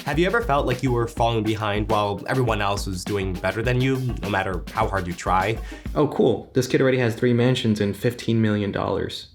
Have you ever felt like you were falling behind while everyone else was doing better than you, no matter how hard you try? Oh, cool. This kid already has 3 mansions and $15 million.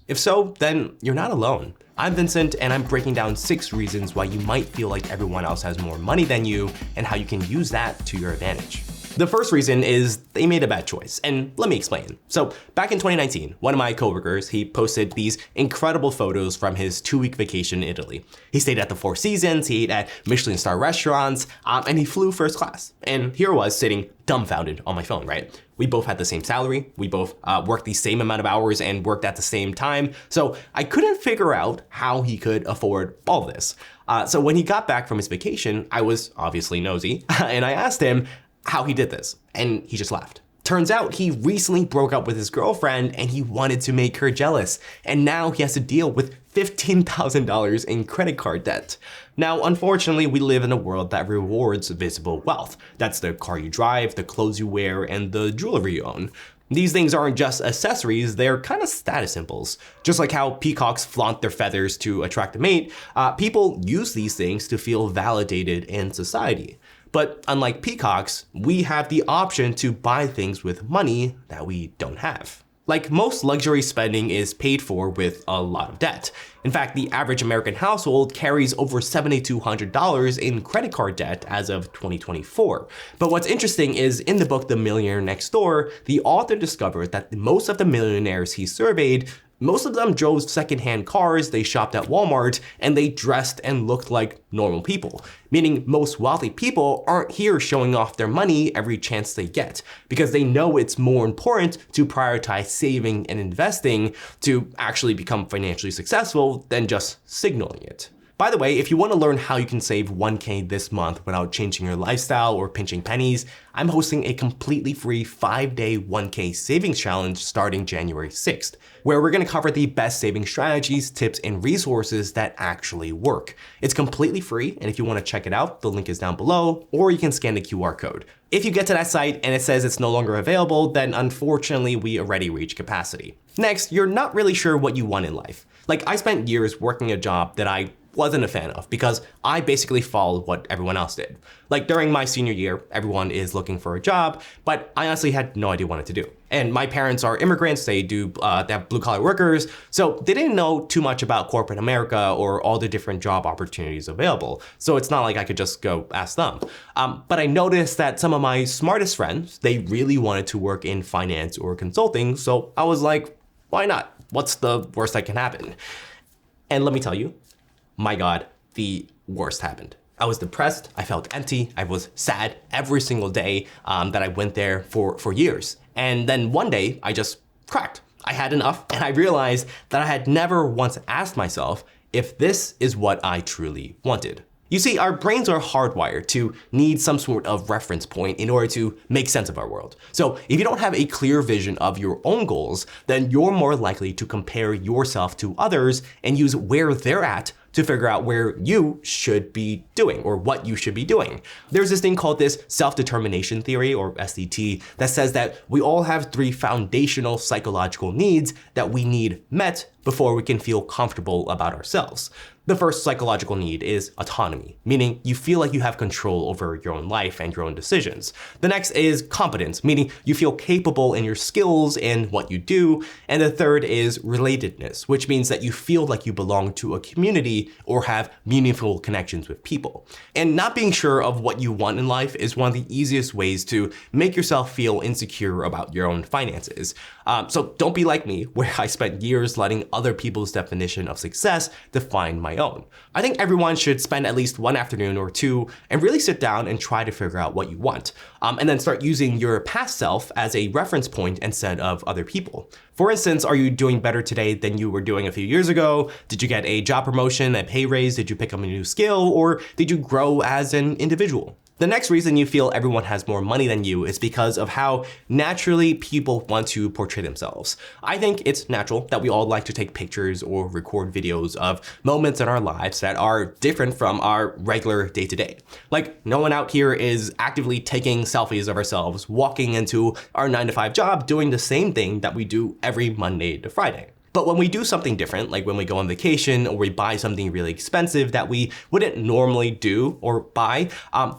If so, then you're not alone. I'm Vincent, and I'm breaking down 6 reasons why you might feel like everyone else has more money than you and how you can use that to your advantage. The first reason is they made a bad choice, and let me explain. So back in 2019, one of my coworkers, he posted these incredible photos from his 2-week vacation in Italy. He stayed at the Four Seasons, he ate at Michelin star restaurants, and he flew first class. And here I was sitting dumbfounded on my phone, right? We both had the same salary, we both worked the same amount of hours and worked at the same time, so I couldn't figure out how he could afford all this. So when he got back from his vacation, I was obviously nosy, and I asked him how he did this, and he just laughed. Turns out he recently broke up with his girlfriend and he wanted to make her jealous, and now he has to deal with $15,000 in credit card debt. Now, unfortunately, we live in a world that rewards visible wealth. That's the car you drive, the clothes you wear, and the jewelry you own. These things aren't just accessories, they're kind of status symbols. Just like how peacocks flaunt their feathers to attract a mate, people use these things to feel validated in society. But unlike peacocks, we have the option to buy things with money that we don't have. Like, most luxury spending is paid for with a lot of debt. In fact, the average American household carries over $7,200 in credit card debt as of 2024. But what's interesting is in the book The Millionaire Next Door, the author discovered that most of the millionaires he surveyed, most of them drove secondhand cars, they shopped at Walmart, and they dressed and looked like normal people. Meaning most wealthy people aren't here showing off their money every chance they get, because they know it's more important to prioritize saving and investing to actually become financially successful than just signaling it. By the way, if you want to learn how you can save 1K this month without changing your lifestyle or pinching pennies, I'm hosting a completely free 5-day 1K savings challenge starting January 6th, where we're going to cover the best saving strategies, tips, and resources that actually work. It's completely free, and if you want to check it out, the link is down below, or you can scan the QR code. If you get to that site and it says it's no longer available, then unfortunately we already reached capacity. Next, you're not really sure what you want in life. Like, I spent years working a job that I wasn't a fan of because I basically followed what everyone else did. Like, during my senior year, everyone is looking for a job, but I honestly had no idea what to do. And my parents are immigrants, they have blue collar workers, so they didn't know too much about corporate America or all the different job opportunities available. So it's not like I could just go ask them. But I noticed that some of my smartest friends, they really wanted to work in finance or consulting, so I was like, why not? What's the worst that can happen? And let me tell you, my God, the worst happened. I was depressed, I felt empty, I was sad every single day that I went there for years. And then one day, I just cracked. I had enough, and I realized that I had never once asked myself if this is what I truly wanted. You see, our brains are hardwired to need some sort of reference point in order to make sense of our world. So if you don't have a clear vision of your own goals, then you're more likely to compare yourself to others and use where they're at to figure out where you should be doing or what you should be doing. There's this thing called this self-determination theory, or SDT, that says that we all have 3 foundational psychological needs that we need met before we can feel comfortable about ourselves. The first psychological need is autonomy, meaning you feel like you have control over your own life and your own decisions. The next is competence, meaning you feel capable in your skills and what you do. And the third is relatedness, which means that you feel like you belong to a community or have meaningful connections with people. And not being sure of what you want in life is one of the easiest ways to make yourself feel insecure about your own finances. So don't be like me, where I spent years letting other people's definition of success define my own. I think everyone should spend at least one afternoon or two and really sit down and try to figure out what you want. And then start using your past self as a reference point instead of other people. For instance, are you doing better today than you were doing a few years ago? Did you get a job promotion, a pay raise? Did you pick up a new skill? Or did you grow as an individual? The next reason you feel everyone has more money than you is because of how naturally people want to portray themselves. I think it's natural that we all like to take pictures or record videos of moments in our lives that are different from our regular day-to-day. Like, no one out here is actively taking selfies of ourselves, walking into our 9-to-5 job, doing the same thing that we do every Monday to Friday. But when we do something different, like when we go on vacation or we buy something really expensive that we wouldn't normally do or buy,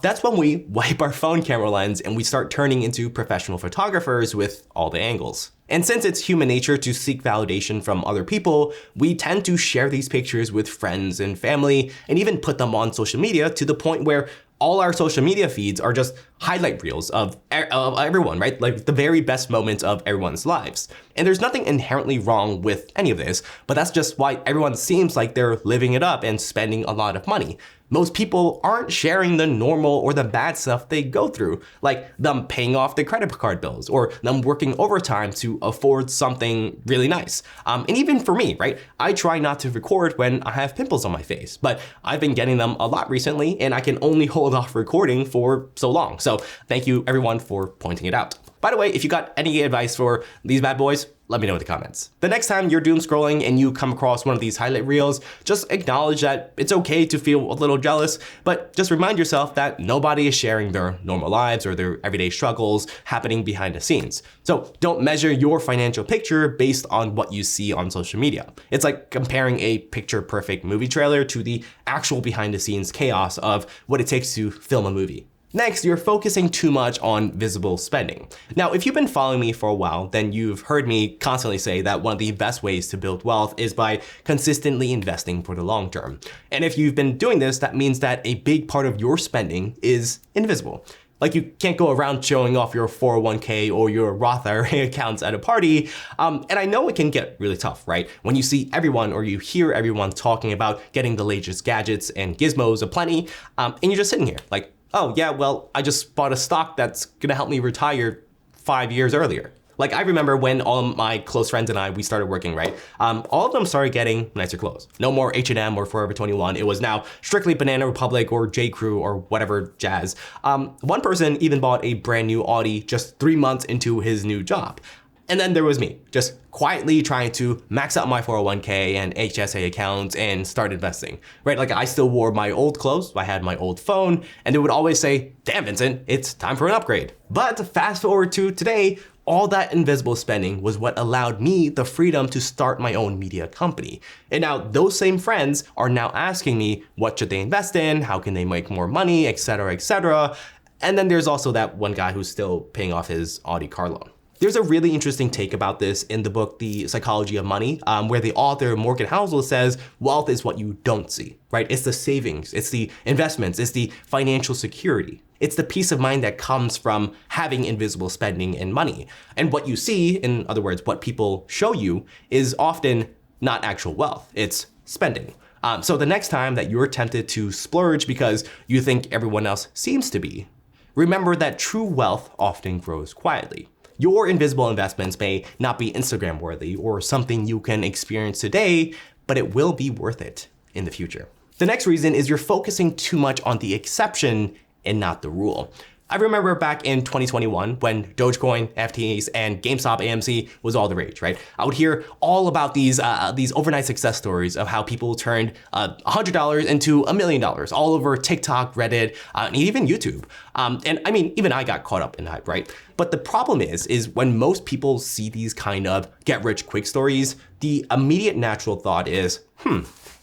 that's when we wipe our phone camera lens and we start turning into professional photographers with all the angles. And since it's human nature to seek validation from other people, we tend to share these pictures with friends and family and even put them on social media to the point where all our social media feeds are just highlight reels of everyone, right? Like the very best moments of everyone's lives. And there's nothing inherently wrong with any of this, but that's just why everyone seems like they're living it up and spending a lot of money. Most people aren't sharing the normal or the bad stuff they go through, like them paying off their credit card bills or them working overtime to afford something really nice. And even for me, right? I try not to record when I have pimples on my face, but I've been getting them a lot recently and I can only hold off recording for so long. So thank you everyone for pointing it out. By the way, if you got any advice for these bad boys, let me know in the comments. The next time you're doom scrolling and you come across one of these highlight reels, just acknowledge that it's okay to feel a little jealous, but just remind yourself that nobody is sharing their normal lives or their everyday struggles happening behind the scenes. So don't measure your financial picture based on what you see on social media. It's like comparing a picture-perfect movie trailer to the actual behind-the-scenes chaos of what it takes to film a movie. Next, you're focusing too much on visible spending. Now, if you've been following me for a while, then you've heard me constantly say that one of the best ways to build wealth is by consistently investing for the long term. And if you've been doing this, that means that a big part of your spending is invisible. Like you can't go around showing off your 401k or your Roth IRA accounts at a party. And I know it can get really tough, right? When you see everyone or you hear everyone talking about getting the latest gadgets and gizmos aplenty, and you're just sitting here like, oh yeah, well, I just bought a stock that's gonna help me retire 5 years earlier. Like I remember when all of my close friends and I, we started working, right? All of them started getting nicer clothes. No more H&M or Forever 21. It was now strictly Banana Republic or J. Crew or whatever jazz. One person even bought a brand new Audi just 3 months into his new job. And then there was me, just quietly trying to max out my 401k and HSA accounts and start investing, right? Like I still wore my old clothes, I had my old phone, and they would always say, damn Vincent, it's time for an upgrade. But fast forward to today, all that invisible spending was what allowed me the freedom to start my own media company. And now those same friends are now asking me, what should they invest in? How can they make more money, et cetera, et cetera. And then there's also that one guy who's still paying off his Audi car loan. There's a really interesting take about this in the book, The Psychology of Money, where the author, Morgan Housel, says wealth is what you don't see, right? It's the savings, it's the investments, it's the financial security. It's the peace of mind that comes from having invisible spending and money. And what you see, in other words, what people show you, is often not actual wealth, it's spending. So the next time that you're tempted to splurge because you think everyone else seems to be, remember that true wealth often grows quietly. Your invisible investments may not be Instagram worthy or something you can experience today, but it will be worth it in the future. The next reason is you're focusing too much on the exception and not the rule. I remember back in 2021 when Dogecoin, FTX, and GameStop AMC was all the rage, right? I would hear all about these overnight success stories of how people turned $100 into $1 million all over TikTok, Reddit, and even YouTube. And I mean, even I got caught up in the hype, right? But the problem is when most people see these kind of get rich quick stories, the immediate natural thought is,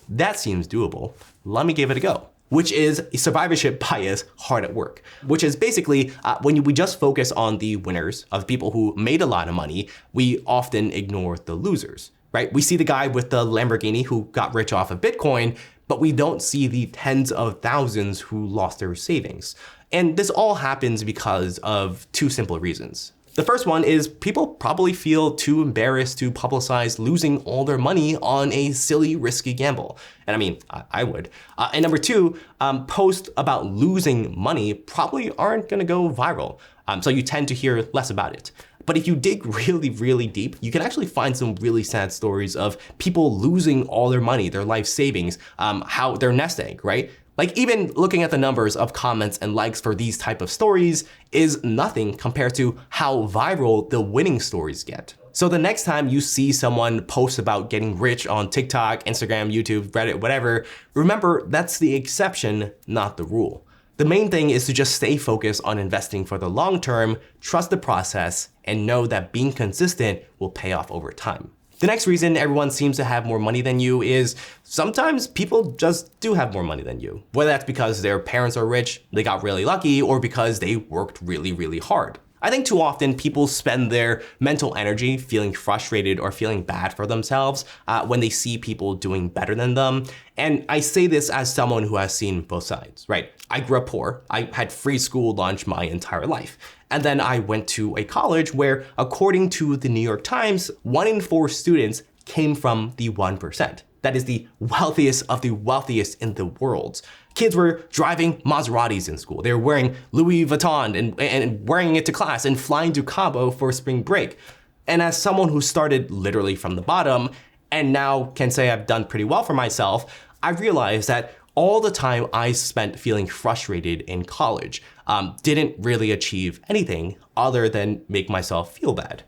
that seems doable. Let me give it a go. Which is survivorship bias hard at work, which is basically when we just focus on the winners of people who made a lot of money, we often ignore the losers, right? We see the guy with the Lamborghini who got rich off of Bitcoin, but we don't see the tens of thousands who lost their savings. And this all happens because of two simple reasons. The first one is people probably feel too embarrassed to publicize losing all their money on a silly, risky gamble. And I mean, I would. And number two, posts about losing money probably aren't gonna go viral. So you tend to hear less about it. But if you dig really, really deep, you can actually find some really sad stories of people losing all their money, their life savings, how their nest egg, right? Like even looking at the numbers of comments and likes for these type of stories is nothing compared to how viral the winning stories get. So the next time you see someone post about getting rich on TikTok, Instagram, YouTube, Reddit, whatever, remember that's the exception, not the rule. The main thing is to just stay focused on investing for the long term, trust the process, and know that being consistent will pay off over time. The next reason everyone seems to have more money than you is sometimes people just do have more money than you. Whether that's because their parents are rich, they got really lucky, or because they worked really, really hard. I think too often people spend their mental energy feeling frustrated or feeling bad for themselves when they see people doing better than them. And I say this as someone who has seen both sides, right? I grew up poor. I had free school lunch my entire life. And then I went to a college where, according to the New York Times, 1 in 4 students came from the 1%. That is the wealthiest of the wealthiest in the world. Kids were driving Maseratis in school. They were wearing Louis Vuitton and wearing it to class and flying to Cabo for spring break. And as someone who started literally from the bottom and now can say I've done pretty well for myself, I realized that all the time I spent feeling frustrated in college didn't really achieve anything other than make myself feel bad.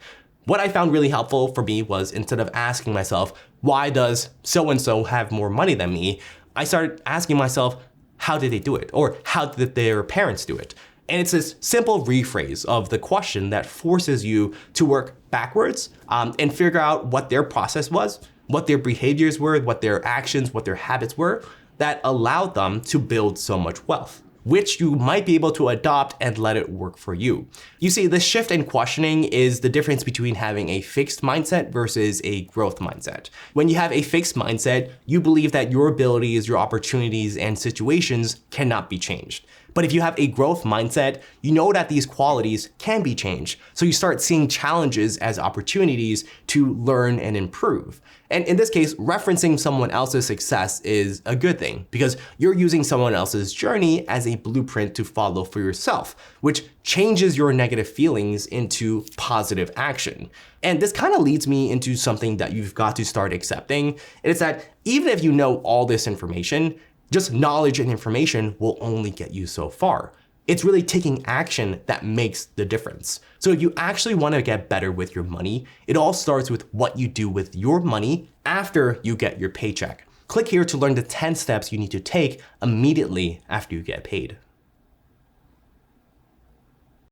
What I found really helpful for me was, instead of asking myself, why does so-and-so have more money than me? I started asking myself, how did they do it? Or how did their parents do it? And it's this simple rephrase of the question that forces you to work backwards and figure out what their process was, what their behaviors were, what their actions, what their habits were that allowed them to build so much wealth, which you might be able to adopt and let it work for you. You see, the shift in questioning is the difference between having a fixed mindset versus a growth mindset. When you have a fixed mindset, you believe that your abilities, your opportunities, and situations cannot be changed. But if you have a growth mindset, you know that these qualities can be changed. So you start seeing challenges as opportunities to learn and improve. And in this case, referencing someone else's success is a good thing because you're using someone else's journey as a blueprint to follow for yourself, which changes your negative feelings into positive action. And this kind of leads me into something that you've got to start accepting. And it's that even if you know all this information, just knowledge and information will only get you so far. It's really taking action that makes the difference. So if you actually want to get better with your money, it all starts with what you do with your money after you get your paycheck. Click here to learn the 10 steps you need to take immediately after you get paid.